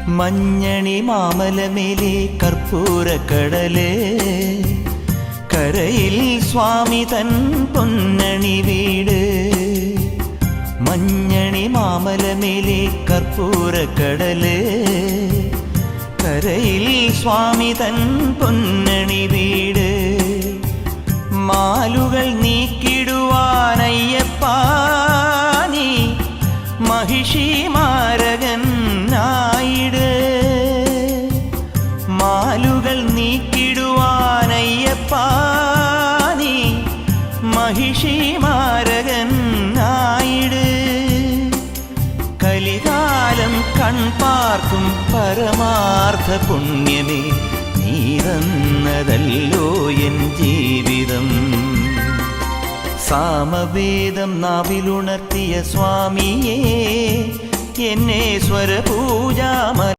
മഞ്ഞണി മാമലമേലെ കർപ്പൂരക്കടല് കരയിൽ സ്വാമി തൻ പൊന്നണി വീട്. മഞ്ഞണി മാമലമേലെ കർപ്പൂരക്കടല് കരയിൽ സ്വാമി തൻ പൊന്നണി വീട്. മാലുകൾ നീക്കിടുവാനയ്യപ്പാ നീ മഹിഷി മാരകനായിട്. മാലുകൾ നീക്കിടുവാനയ്യപ്പാ നീ മഹിഷി മാരകനായിട്. കലികാലം കൺപാർക്കും പരമാർത്ഥ പുണ്യമേ നീ തന്നതല്ലോ എൻ ജീവിതം. സാമവേദം നാവിലുണർത്തിയ സ്വാമിയേ എന്നെ സ്വരപൂജാമ